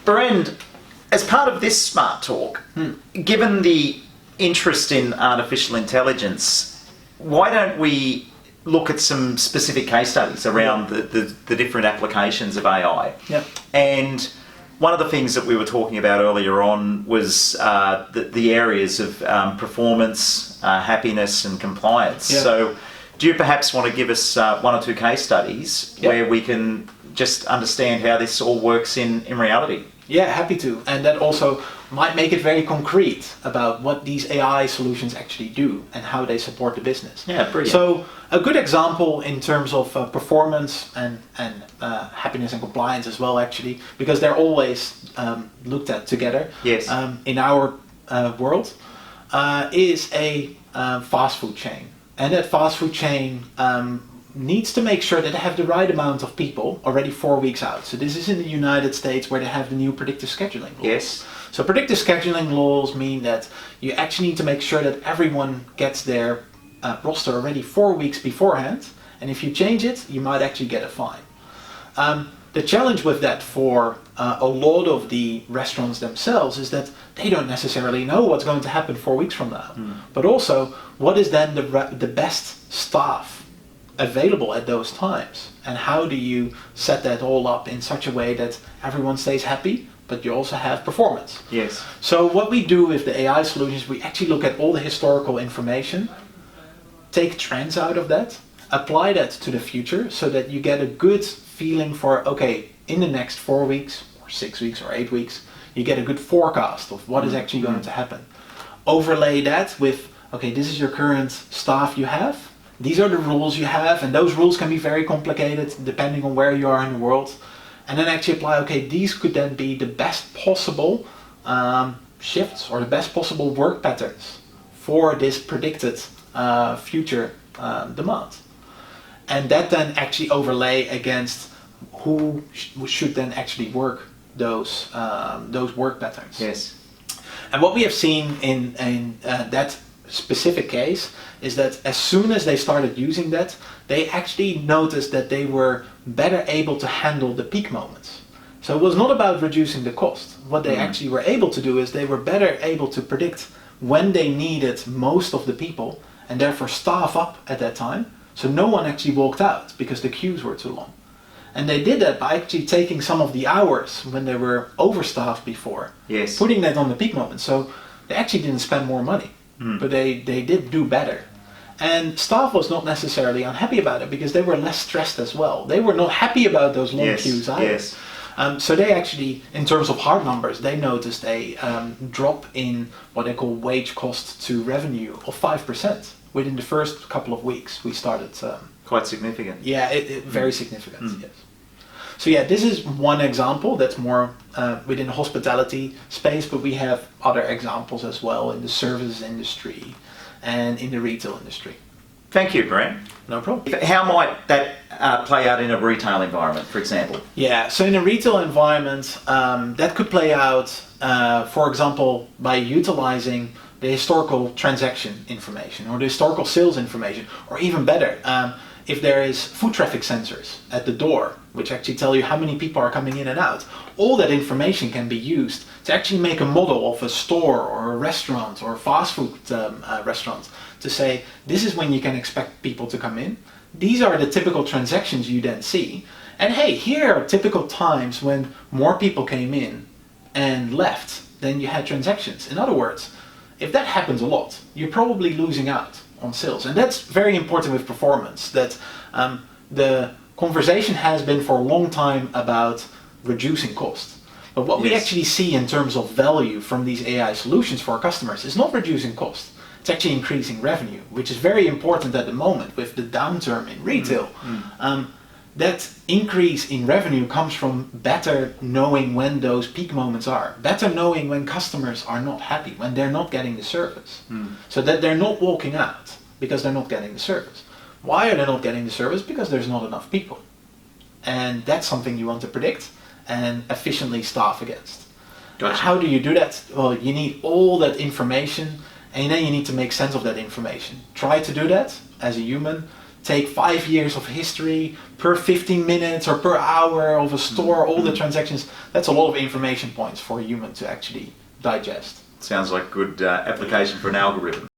Brand, as part of this Smart Talk, given the interest in artificial intelligence, why don't we look at some specific case studies around the different applications of AI? Yep. And one of the things that we were talking about earlier on was the areas of performance, happiness and compliance. Yep. So do you perhaps want to give us one or two case studies where we can just understand how this all works in reality? Yeah, happy to. And that also might make it very concrete about what these AI solutions actually do and how they support the business. Yeah, brilliant. So a good example in terms of performance and happiness and compliance as well, actually, because they're always looked at together. Yes. In our world, is a fast food chain. And that fast food chain needs to make sure that they have the right amount of people already 4 weeks out. So this is in the United States where they have the new predictive scheduling laws. Yes. So predictive scheduling laws mean that you actually need to make sure that everyone gets their roster already 4 weeks beforehand. And if you change it, you might actually get a fine. The challenge with that for a lot of the restaurants themselves is that they don't necessarily know what's going to happen 4 weeks from now. But also, what is then the best staff available at those times, and how do you set that all up in such a way that everyone stays happy but you also have performance? Yes. So what we do with the AI solutions, we actually look at all the historical information, take trends out of that, apply that to the future so that you get a good feeling for, okay, in the next 4 weeks or 6 weeks or 8 weeks, you get a good forecast of what is actually going to happen. Overlay that with, okay, this is your current staff you have, these are the rules you have, and those rules can be very complicated depending on where you are in the world. And then actually apply, okay, these could then be the best possible shifts or the best possible work patterns for this predicted future demand. And that then actually overlay against who should then actually work those work patterns. Yes. And what we have seen in that specific case is that as soon as they started using that, they actually noticed that they were better able to handle the peak moments. So it was not about reducing the cost. What they actually were able to do is they were better able to predict when they needed most of the people and therefore staff up at that time. So no one actually walked out because the queues were too long. And they did that by actually taking some of the hours when they were overstaffed before, Yes. putting that on the peak moment. So they actually didn't spend more money, but they did do better. And staff was not necessarily unhappy about it because they were less stressed as well. They were not happy about those long queues either. Yes. So they actually, in terms of hard numbers, they noticed a drop in what they call wage cost to revenue of 5% within the first couple of weeks. We started. Quite significant. Yeah, very significant. Yes. So yeah, this is one example that's more within the hospitality space, but we have other examples as well in the services industry and in the retail industry. Thank you, Graham. No problem. How might that play out in a retail environment, for example? Yeah, so in a retail environment, that could play out, for example, by utilizing the historical transaction information or the historical sales information, or even better, if there is foot traffic sensors at the door, which actually tell you how many people are coming in and out, all that information can be used to actually make a model of a store or a restaurant or a fast food restaurant to say, this is when you can expect people to come in. These are the typical transactions you then see. And hey, here are typical times when more people came in and left than you had transactions. In other words, if that happens a lot, you're probably losing out on sales. And that's very important with performance, that the conversation has been for a long time about reducing cost. But what we actually see in terms of value from these AI solutions for our customers is not reducing cost. It's actually increasing revenue, which is very important at the moment with the downturn in retail. That increase in revenue comes from better knowing when those peak moments are, better knowing when customers are not happy, when they're not getting the service, so that they're not walking out because they're not getting the service. Why are they not getting the service? Because there's not enough people. And that's something you want to predict and efficiently staff against. Gotcha. How do you do that? Well, you need all that information, and then you need to make sense of that information. Try to do that as a human. take 5 years of history per 15 minutes or per hour of a store, all the transactions. That's a lot of information points for a human to actually digest. Sounds like good application for an algorithm.